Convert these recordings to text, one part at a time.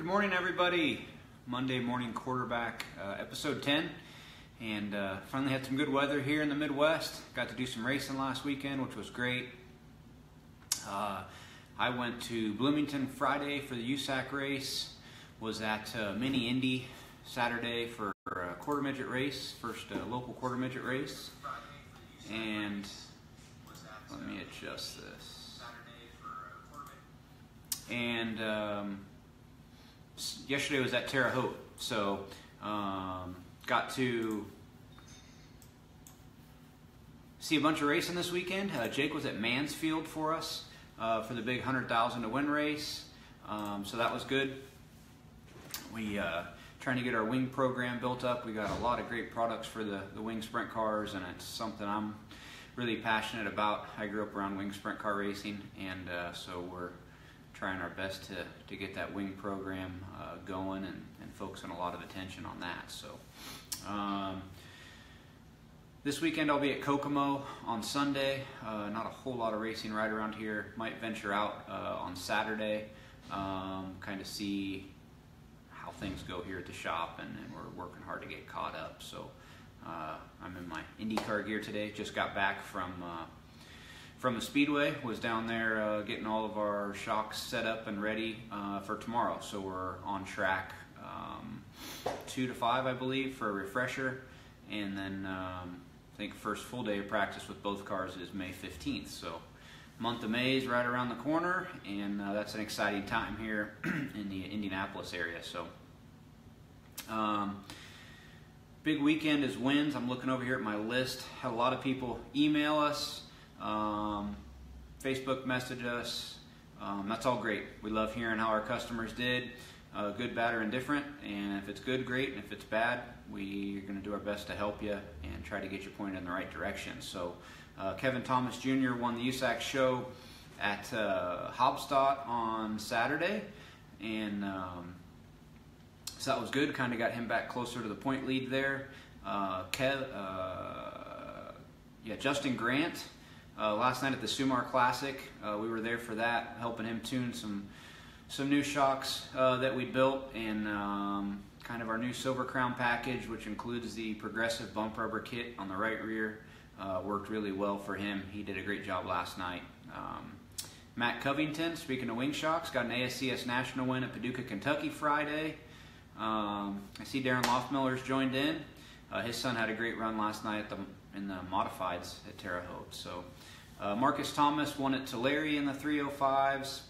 Good morning, everybody. Monday morning quarterback, episode 10. And finally had some good weather here in the Midwest. Got to do some racing last weekend, which was great. I went to Bloomington Friday for the USAC race. Was at Mini Indy Saturday for a quarter midget race, first local quarter midget race. And let me adjust this. And yesterday was at Terre Haute, so got to see a bunch of racing this weekend. Jake was at Mansfield for us for the big 100,000 to win race, so that was good. We trying to get our wing program built up. We got a lot of great products for the wing sprint cars, and it's something I'm really passionate about. I grew up around wing sprint car racing, and so we're trying our best to get that wing program going and focusing a lot of attention on that. So this weekend I'll be at Kokomo on Sunday. Not a whole lot of racing right around here. Might venture out on Saturday, kind of see how things go here at the shop, and we're working hard to get caught up. So I'm in my IndyCar gear today. Just got back from the Speedway. Was down there getting all of our shocks set up and ready for tomorrow. So we're on track 2 to 5, I believe, for a refresher. And then I think first full day of practice with both cars is May 15th. So month of May is right around the corner, and that's an exciting time here in the Indianapolis area. So big weekend is wins. I'm looking over here at my list. Had a lot of people email us, Facebook message us. That's all great. We love hearing how our customers did, good, bad, or indifferent. And if it's good, great. And if it's bad, we're going to do our best to help you and try to get you pointed in the right direction. So Kevin Thomas Jr. won the USAC show at Hobstadt on Saturday, and so that was good. Kind of got him back closer to the point lead there. Justin Grant, last night at the Sumar Classic, we were there for that, helping him tune some new shocks that we built, and kind of our new Silver Crown package, which includes the progressive bump rubber kit on the right rear. Worked really well for him. He did a great job last night. Matt Covington, speaking of wing shocks, got an ASCS National win at Paducah, Kentucky Friday. I see Darren Loftmiller's joined in. His son had a great run last night in the modifieds at Terre Haute. So Marcus Thomas won at Tulare in the 305s.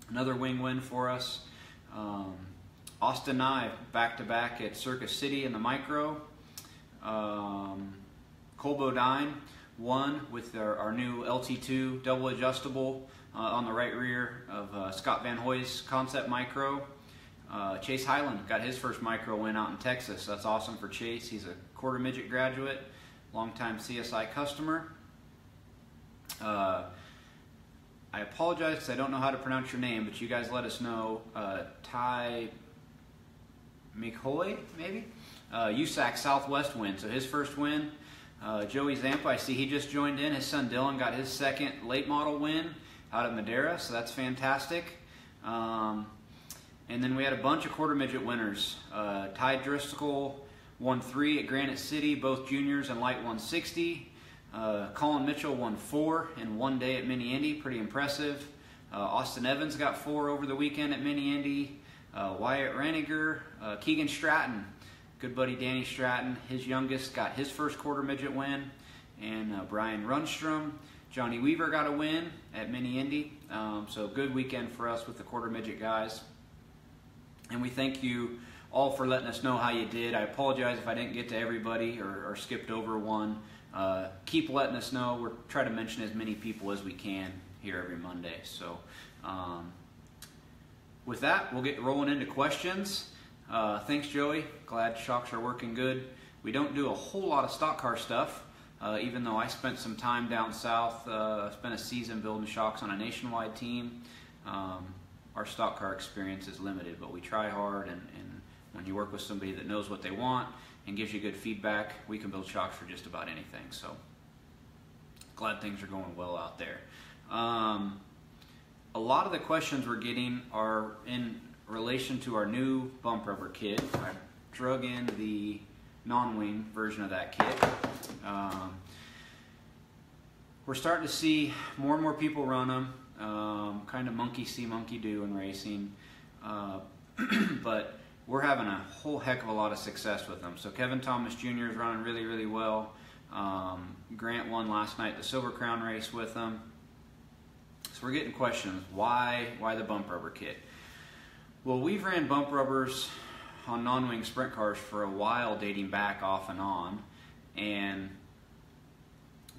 Another wing win for us. Austin Nye back-to-back at Circus City in the micro. Cole Bodine won with our new LT2 double adjustable on the right rear of Scott Van Hoy's Concept Micro. Chase Highland got his first micro win out in Texas. That's awesome for Chase. He's a quarter midget graduate, longtime CSI customer. I apologize because I don't know how to pronounce your name, but you guys let us know. Ty McHoy, maybe? USAC Southwest win, so his first win. Joey Zampa, I see he just joined in. His son Dylan got his second late model win out at Madera, so that's fantastic. And then we had a bunch of quarter midget winners. Ty Driscoll won 3 at Granite City, both juniors and light 160. Colin Mitchell won 4 in one day at Mini Indy, pretty impressive. Austin Evans got 4 over the weekend at Mini Indy. Wyatt Reniger, Keegan Stratton, good buddy Danny Stratton, his youngest, got his first quarter midget win. And Brian Runstrom, Johnny Weaver got a win at Mini Indy. So good weekend for us with the quarter midget guys. And we thank you all for letting us know how you did. I apologize if I didn't get to everybody or skipped over one. Keep letting us know. We're trying to mention as many people as we can here every Monday. So with that, we'll get rolling into questions. Thanks, Joey. Glad shocks are working good. We don't do a whole lot of stock car stuff, even though I spent some time down south, spent a season building shocks on a nationwide team. Our stock car experience is limited, but we try hard, and when you work with somebody that knows what they want and gives you good feedback, we can build shocks for just about anything. So glad things are going well out there. A lot of the questions we're getting are in relation to our new bump rubber kit, I drug in the non-wing version of that kit. We're starting to see more and more people run them, kind of monkey see, monkey do in racing, but we're having a whole heck of a lot of success with them. So Kevin Thomas Jr. is running really, really well. Grant won last night the Silver Crown race with them. So we're getting questions, why the bump rubber kit? Well, we've ran bump rubbers on non-wing sprint cars for a while, dating back off and on, and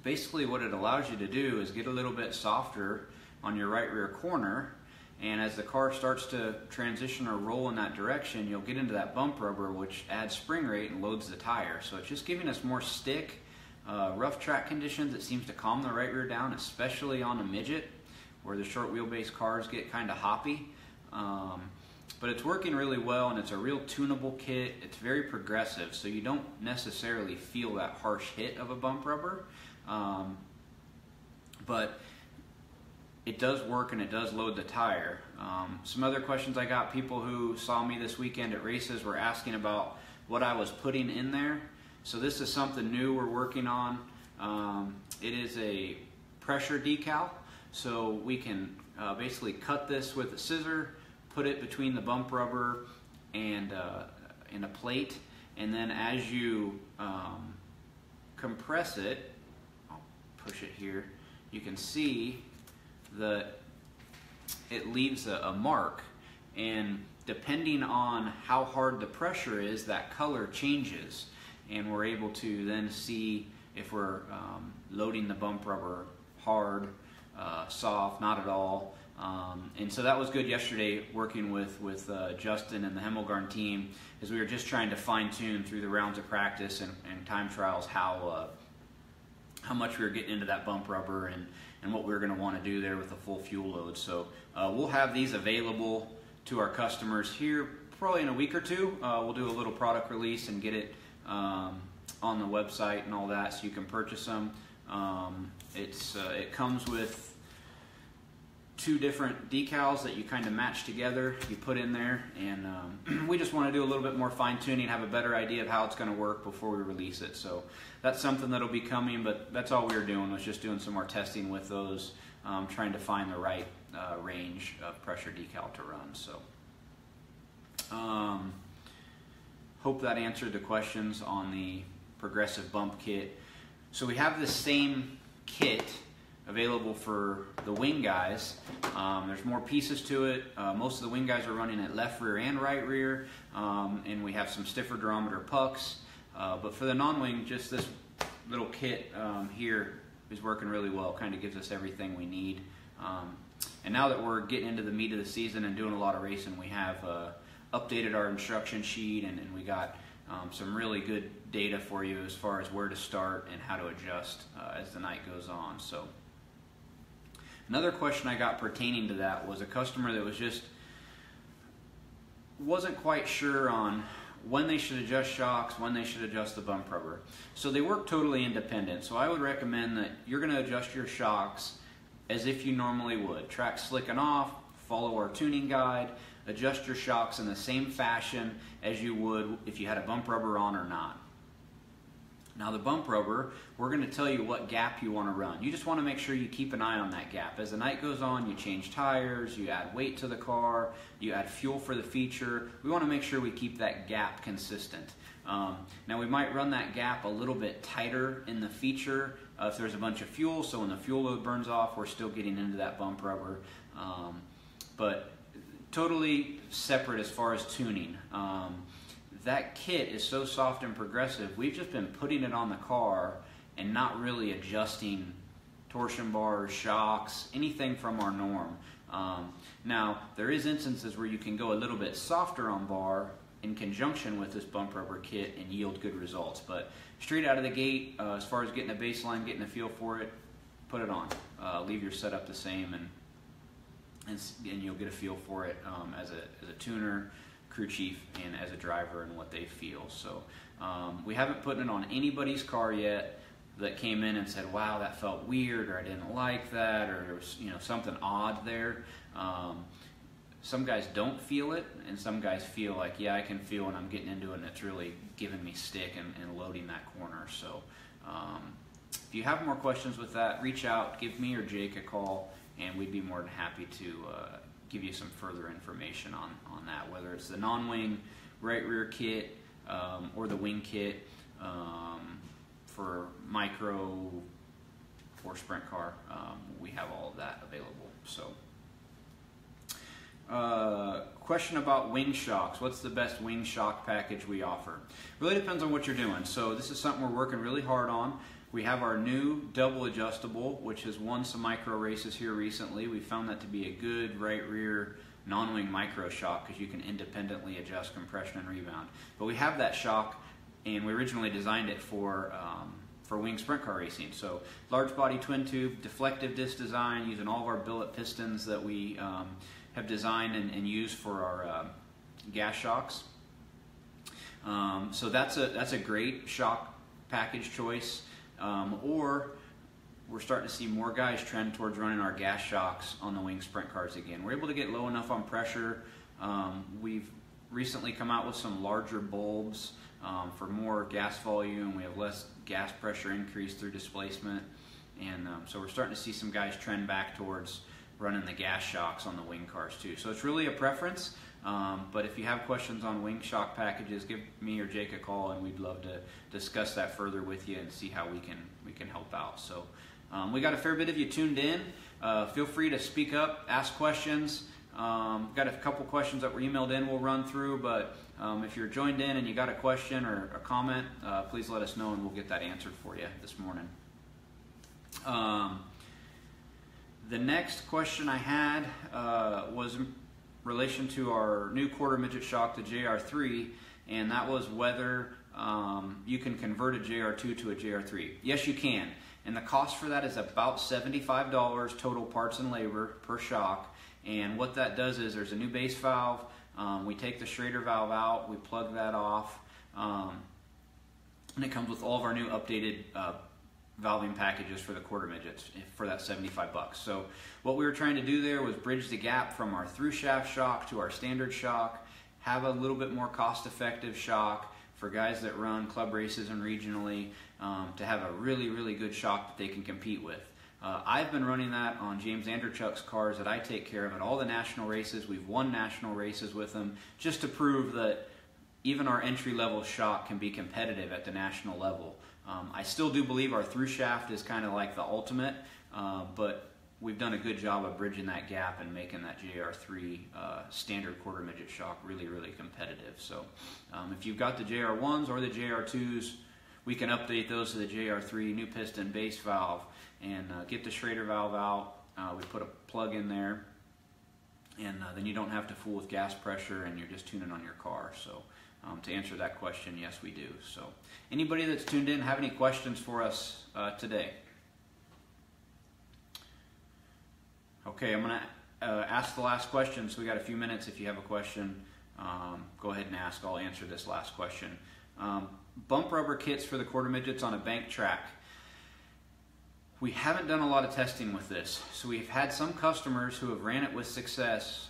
basically what it allows you to do is get a little bit softer on your right rear corner, and as the car starts to transition or roll in that direction, you'll get into that bump rubber, which adds spring rate and loads the tire. So it's just giving us more stick. Rough track conditions, it seems to calm the right rear down, especially on a midget where the short wheelbase cars get kind of hoppy. But it's working really well, and it's a real tunable kit. It's very progressive, so you don't necessarily feel that harsh hit of a bump rubber. But it does work, and it does load the tire. Some other questions I got, people who saw me this weekend at races were asking about what I was putting in there. So this is something new we're working on. It is a pressure decal, so we can basically cut this with a scissor, put it between the bump rubber and in a plate, and then as you compress it, I'll push it here, you can see that it leaves a mark, and depending on how hard the pressure is, that color changes, and we're able to then see if we're loading the bump rubber hard, soft, not at all. And so that was good yesterday, working with Justin and the Hemmelgarn team, as we were just trying to fine-tune through the rounds of practice and time trials how much we were getting into that bump rubber and what we were going to want to do there with a full fuel load. So we'll have these available to our customers here probably in a week or two. We'll do a little product release and get it on the website and all that, so you can purchase them. It comes with 2 different decals that you kind of match together, you put in there, and we just want to do a little bit more fine-tuning, have a better idea of how it's going to work before we release it. So that's something that'll be coming, but that's all we were doing, was just doing some more testing with those, trying to find the right range of pressure decal to run. So hope that answered the questions on the progressive bump kit. So we have this same kit available for the wing guys. There's more pieces to it. Most of the wing guys are running at left rear and right rear, and we have some stiffer durometer pucks. But for the non-wing, just this little kit here is working really well. Kind of gives us everything we need. And now that we're getting into the meat of the season and doing a lot of racing, we have updated our instruction sheet, and we got some really good data for you as far as where to start and how to adjust as the night goes on. So another question I got pertaining to that was a customer that wasn't quite sure on when they should adjust shocks, when they should adjust the bump rubber. So they work totally independent. So I would recommend that you're going to adjust your shocks as if you normally would. Track slicking off, follow our tuning guide, adjust your shocks in the same fashion as you would if you had a bump rubber on or not. Now the bump rubber, we're going to tell you what gap you want to run. You just want to make sure you keep an eye on that gap. As the night goes on, you change tires, you add weight to the car, you add fuel for the feature. We want to make sure we keep that gap consistent. Now we might run that gap a little bit tighter in the feature if there's a bunch of fuel, so when the fuel load burns off, we're still getting into that bump rubber. But totally separate as far as tuning. That kit is so soft and progressive, we've just been putting it on the car and not really adjusting torsion bars, shocks, anything from our norm. Now, there is instances where you can go a little bit softer on bar in conjunction with this bump rubber kit and yield good results. But straight out of the gate, as far as getting a baseline, getting a feel for it, put it on. Leave your setup the same, and you'll get a feel for it as a tuner, crew chief, and as a driver and what they feel. So we haven't put it on anybody's car yet that came in and said, wow, that felt weird, or I didn't like that, or there was something odd there. Some guys don't feel it, and some guys feel like, yeah, I can feel when I'm getting into it, and it's really giving me stick and loading that corner. So if you have more questions with that, reach out, give me or Jake a call, and we'd be more than happy to give you some further information on that, whether it's the non-wing right rear kit or the wing kit for micro or sprint car. We have all of that available. So question about wing shocks. What's the best wing shock package we offer? Really depends on what you're doing. So this is something we're working really hard on. We have our new double adjustable, which has won some micro races here recently. We found that to be a good right rear non-wing micro shock because you can independently adjust compression and rebound. But we have that shock, and we originally designed it for wing sprint car racing. So large body twin tube, deflective disc design, using all of our billet pistons that we have designed and used for our gas shocks. So that's a great shock package choice. Or we're starting to see more guys trend towards running our gas shocks on the wing sprint cars again. We're able to get low enough on pressure. We've recently come out with some larger bulbs for more gas volume. We have less gas pressure increase through displacement. And so we're starting to see some guys trend back towards running the gas shocks on the wing cars too. So it's really a preference. But if you have questions on wing shock packages, give me or Jake a call, and we'd love to discuss that further with you and see how we can help out. So we got a fair bit of you tuned in. Feel free to speak up, ask questions. Got a couple questions that were emailed in we'll run through, but if you're joined in and you got a question or a comment, please let us know and we'll get that answered for you this morning. The next question I had was in relation to our new quarter midget shock, the JR3, and that was whether you can convert a JR2 to a JR3. Yes, you can, and the cost for that is about $75 total parts and labor per shock. And what that does is there's a new base valve. We take the Schrader valve out, we plug that off, and it comes with all of our new updated valving packages for the quarter midgets for that $75. So what we were trying to do there was bridge the gap from our through shaft shock to our standard shock, have a little bit more cost-effective shock for guys that run club races and regionally, to have a really, really good shock that they can compete with. I've been running that on James Anderchuk's cars that I take care of at all the national races. We've won national races with them just to prove that even our entry-level shock can be competitive at the national level. I still do believe our through shaft is kind of like the ultimate, but we've done a good job of bridging that gap and making that JR3 standard quarter midget shock really, really competitive. So if you've got the JR1s or the JR2s, we can update those to the JR3, new piston, base valve, and get the Schrader valve out. We put a plug in there, and then you don't have to fool with gas pressure, and you're just tuning on your car. So to answer that question, yes, we do. So anybody that's tuned in, have any questions for us today? Okay, I'm going to ask the last question, so we got a few minutes. If you have a question, go ahead and ask. I'll answer this last question. Bump rubber kits for the quarter midgets on a bank track. We haven't done a lot of testing with this, so we've had some customers who have ran it with success.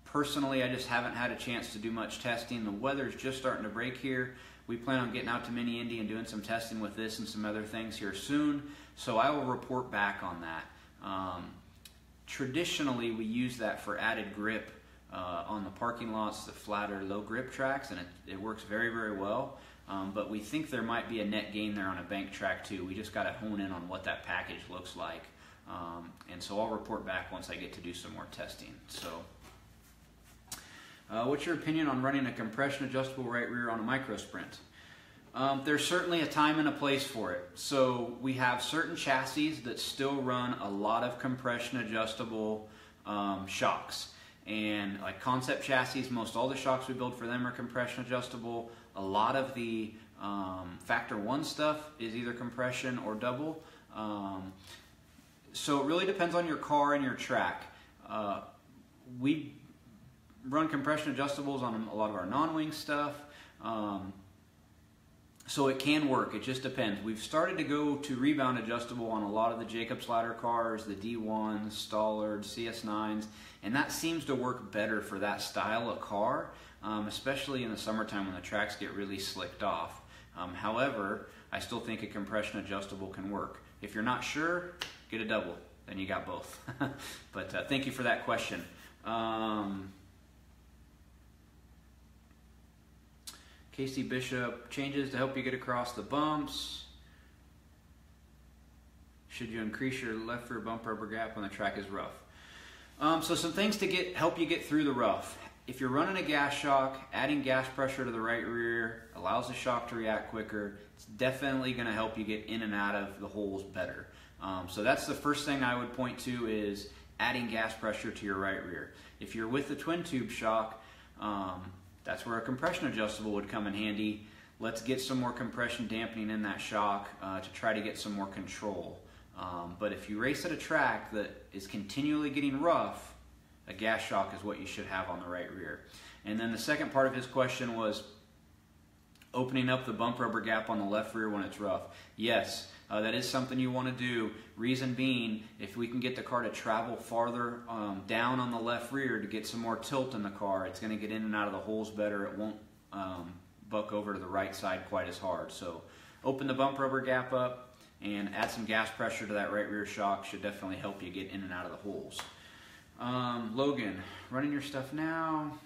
Personally, I just haven't had a chance to do much testing. The weather's just starting to break here. We plan on getting out to Mini Indy and doing some testing with this and some other things here soon, so I will report back on that. Traditionally, we use that for added grip on the parking lots, the flatter, low grip tracks, and it works very, very well. But we think there might be a net gain there on a bank track too. We just got to hone in on what that package looks like. And so I'll report back once I get to do some more testing. So what's your opinion on running a compression adjustable right rear on a micro sprint? There's certainly a time and a place for it. So we have certain chassis that still run a lot of compression adjustable shocks. And like concept chassis, most all the shocks we build for them are compression adjustable. A lot of the Factor 1 stuff is either compression or double. So it really depends on your car and your track. We run compression adjustables on a lot of our non-wing stuff. So it can work, it just depends. We've started to go to rebound adjustable on a lot of the Jacob's ladder cars, the D1s, Stallards, CS9s, and that seems to work better for that style of car, especially in the summertime when the tracks get really slicked off. However, I still think a compression adjustable can work. If you're not sure, get a double, then you got both. But thank you for that question. Casey Bishop, changes to help you get across the bumps. Should you increase your left rear bump rubber gap when the track is rough? So some things to help you get through the rough. If you're running a gas shock, adding gas pressure to the right rear allows the shock to react quicker. It's definitely going to help you get in and out of the holes better. So that's the first thing I would point to, is adding gas pressure to your right rear. If you're with the twin tube shock, that's where a compression adjustable would come in handy. Let's get some more compression dampening in that shock to try to get some more control. But if you race at a track that is continually getting rough, a gas shock is what you should have on the right rear. And then the second part of his question was opening up the bump rubber gap on the left rear when it's rough. Yes, that is something you want to do. Reason being, if we can get the car to travel farther down on the left rear to get some more tilt in the car, it's going to get in and out of the holes better. It won't buck over to the right side quite as hard. So open the bump rubber gap up and add some gas pressure to that right rear shock should definitely help you get in and out of the holes. Logan, running your stuff now.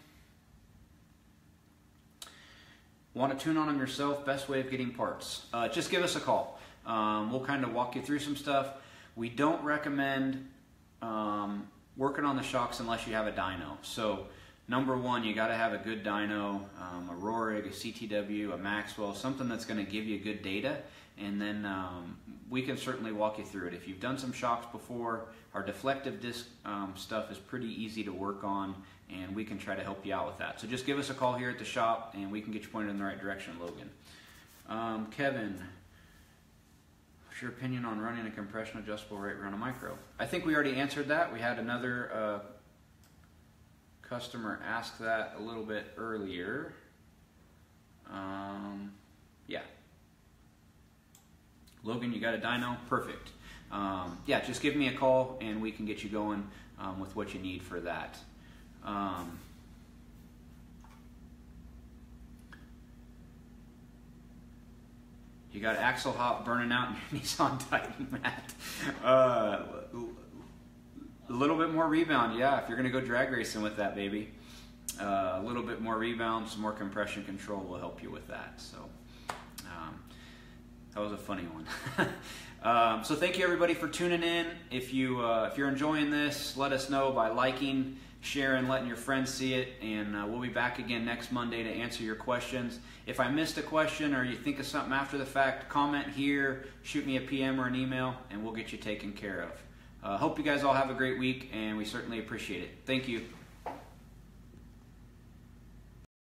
Want to tune on them yourself? Best way of getting parts. Just give us a call. We'll kind of walk you through some stuff. We don't recommend working on the shocks unless you have a dyno. So number one, you got to have a good dyno, a Rohrig, a CTW, a Maxwell, something that's going to give you good data, and then we can certainly walk you through it. If you've done some shocks before, our deflective disc stuff is pretty easy to work on, and we can try to help you out with that. So just give us a call here at the shop and we can get you pointed in the right direction, Logan. Kevin, what's your opinion on running a compression adjustable right rear on a micro? I think we already answered that. We had another customer ask that a little bit earlier. Yeah. Logan, you got a dyno? Perfect. Yeah, just give me a call and we can get you going with what you need for that. You got axle hop burning out in your Nissan Titan, Matt. A little bit more rebound, yeah, if you're going to go drag racing with that, baby. A little bit more rebound, some more compression control will help you with that. So that was a funny one. So thank you everybody for tuning in. If you're enjoying this, let us know by liking, sharing, letting your friends see it, and we'll be back again next Monday to answer your questions. If I missed a question or you think of something after the fact, comment here, shoot me a PM or an email, and we'll get you taken care of. Hope you guys all have a great week, and we certainly appreciate it. Thank you.